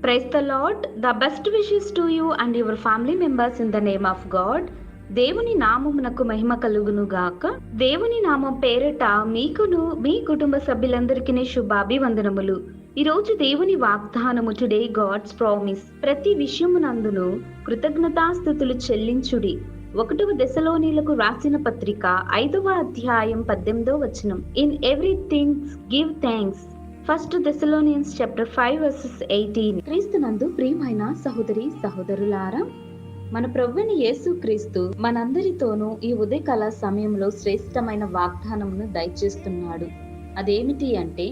Praise the Lord. The best wishes to you and your family members in the name of God. దేవుని నామమునకు మహిమ కలుగును గాక. దేవుని నామం పేరిట మీకును మీ కుటుంబ సభ్యులందరికీ శుభాభివందనములు. ఈరోజు దేవుని వాగ్దానము టుడే గాడ్స్ ప్రామిస్. ప్రతి విషయమునందును కృతజ్ఞతాస్తుతులు చెల్లించుడి. 1వ దశలోనిలకు రాసిన పత్రిక 5వ అధ్యాయం 18వ వచనం. In everything give thanks. 1 Thessalonians chapter 5 verses 18. క్రీస్తునందు ప్రియమైన సహోదరి సహోదరులారా, మన ప్రభువైన యేసు క్రీస్తు మనందరితోనూ ఈ ఉదయకాల సమయంలో శ్రేష్టమైన వాగ్దానమును దయచేస్తున్నాడు. అదేమిటి అంటే,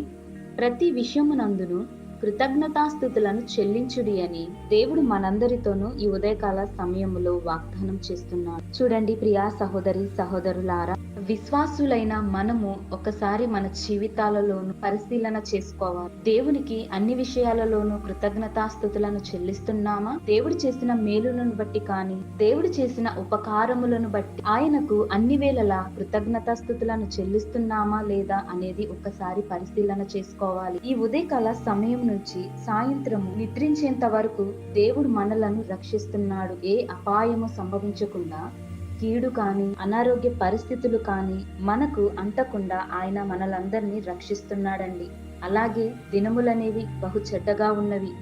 ప్రతి విషయమునందును కృతజ్ఞతాస్తుతులను చెల్లించుడి అని దేవుడు మనందరితోనూ ఈ ఉదయకాల సమయంలో వాగ్దానం చేస్తున్నాడు. చూడండి ప్రియా సహోదరి సహోదరులారా, విశ్వాసులైన మనము ఒకసారి మన జీవితాలలోనూ పరిశీలన చేసుకోవాలి. దేవునికి అన్ని విషయాలలోనూ కృతజ్ఞతాస్తుతులను చెల్లిస్తున్నామా? దేవుడు చేసిన మేలులను బట్టి కానీ, దేవుడు చేసిన ఉపకారములను బట్టి ఆయనకు అన్ని వేళలా కృతజ్ఞతాస్తుతులను చెల్లిస్తున్నామా లేదా అనేది ఒకసారి పరిశీలన చేసుకోవాలి. ఈ ఉదయకాల సమయం నుంచి సాయంత్రము నిద్రించేంత వరకు దేవుడు మనలను రక్షిస్తున్నాడు. ఏ అపాయము సంభవించకుండా, కీడు కానీ అనారోగ్య పరిస్థితులు కానీ మనకు అంటకుండా ఆయన మనలందరినీ రక్షిస్తున్నాడండి. అలాగే దినములనేవి బహు చెడ్డగా ఉన్నవి.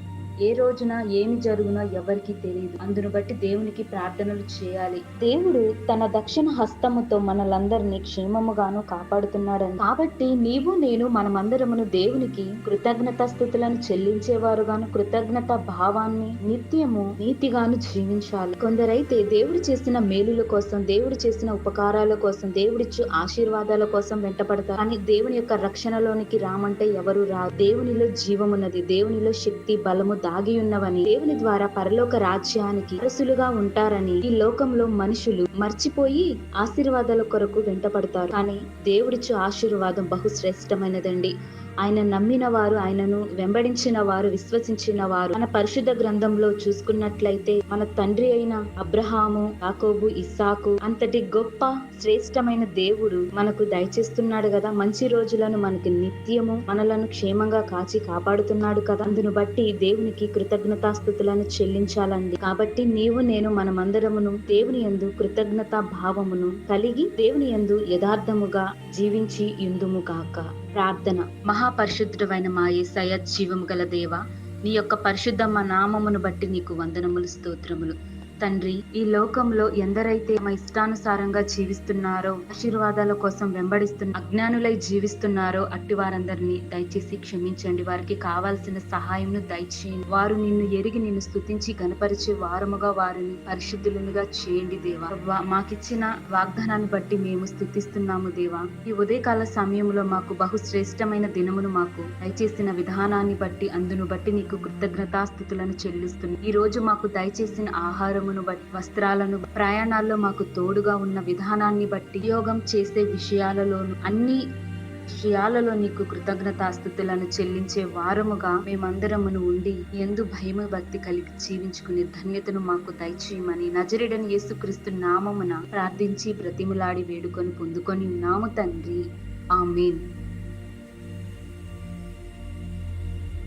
ఏ రోజున ఏమి జరుగునో ఎవరికి తెలియదు. అందును బట్టి దేవునికి ప్రార్థనలు చేయాలి. దేవుడు తన దక్షిణ హస్తముతో మనలందరినీ క్షేమముగాను కాపాడుతున్నాడని. కాబట్టి నీవు నేను మనమందరమును దేవునికి కృతజ్ఞత స్థుతులను చెల్లించేవారుగాను, కృతజ్ఞత భావాన్ని నిత్యము నీతిగాను జీవించాలి. కొందరైతే దేవుడు చేసిన మేలుల కోసం, దేవుడు చేసిన ఉపకారాల కోసం, దేవుడిచ్చు ఆశీర్వాదాల కోసం వెంటపడతారు. కానీ దేవుని యొక్క రక్షణలోనికి రామంటే ఎవరు రారు. దేవునిలో జీవమున్నది, దేవునిలో శక్తి బలము దాగి ఉన్నవని, దేవుని ద్వారా పరలోక రాజ్యానికి వారసులుగా ఉంటారని ఈ లోకంలో మనుషులు మర్చిపోయి ఆశీర్వాదాల కొరకు వెంటపడతారు. కానీ దేవుడిచ్చు ఆశీర్వాదం బహుశ్రేష్టమైనదండి. ఆయన నమ్మిన వారు, ఆయనను వెంబడించిన వారు, విశ్వసించిన వారు మన పరిశుద్ధ గ్రంథంలో చూసుకున్నట్లయితే మన తండ్రి అయిన అబ్రహాము, యాకోబు, ఇస్సాకు అంతటి గొప్ప శ్రేష్టమైన దేవుడు మనకు దయచేస్తున్నాడు కదా. మంచి రోజులను మనకి నిత్యము మనలను క్షేమంగా కాచి కాపాడుతున్నాడు కదా. అందును బట్టి దేవునికి కృతజ్ఞతాస్తుతులను చెల్లించాలండి. కాబట్టి నీవు నేను మనమందరమును దేవుని యందు కృతజ్ఞతా భావమును కలిగి దేవుని యందు యథార్థముగా జీవించి యుందుము గాక. ప్రార్థన. మహాపరిశుద్ధుడైన మా యేసయ్య, జీవము గల దేవా, నీ యొక్క పరిశుద్ధ నామమును బట్టి నీకు వందనములు, స్తోత్రములు. తండ్రి, ఈ లోకంలో ఎందరైతే తమ ఇష్టానుసారంగా జీవిస్తున్నారో, ఆశీర్వాదాల కోసం వెంబడిస్తున్న అజ్ఞానులై జీవిస్తున్నారో అట్టి వారందరినీ దయచేసి క్షమించండి. వారికి కావాల్సిన సహాయంను దయచేయండి. వారు నిన్ను ఎరిగి నిన్ను స్తుతించి గణపరిచే వారముగా వారిని పరిశుద్ధులుగా చేయండి దేవా. మాకిచ్చిన వాగ్దానాన్ని బట్టి మేము స్తుతిస్తున్నాము దేవా. ఈ ఉదయకాల సమయంలో మాకు బహుశ్రేష్టమైన దినమును మాకు దయచేసిన విధానాన్ని బట్టి, అందును బట్టి నీకు కృతజ్ఞతాస్తుతులను చెల్లిస్తున్నాం. ఈ రోజు మాకు దయచేసిన ఆహారం బట్టి, వస్త్రాలను, ప్రయాణాల్లో మాకు తోడుగా ఉన్న విధానాన్ని బట్టి, యోగం చేసే విషయాలలోను అన్ని విషయాలలో నీకు కృతజ్ఞతాస్తుతులను చెల్లించే వారముగా మేమందరమును ఉండి ఎందు భయము భక్తి కలిగి జీవించుకునే ధన్యతను మాకు దయచేయమని నజరేయుడైన యేసుక్రీస్తు నామమున ప్రార్థించి బ్రతిములాడి వేడుకొని పొందుకొని ఉన్నాము తండ్రి. ఆమేన్.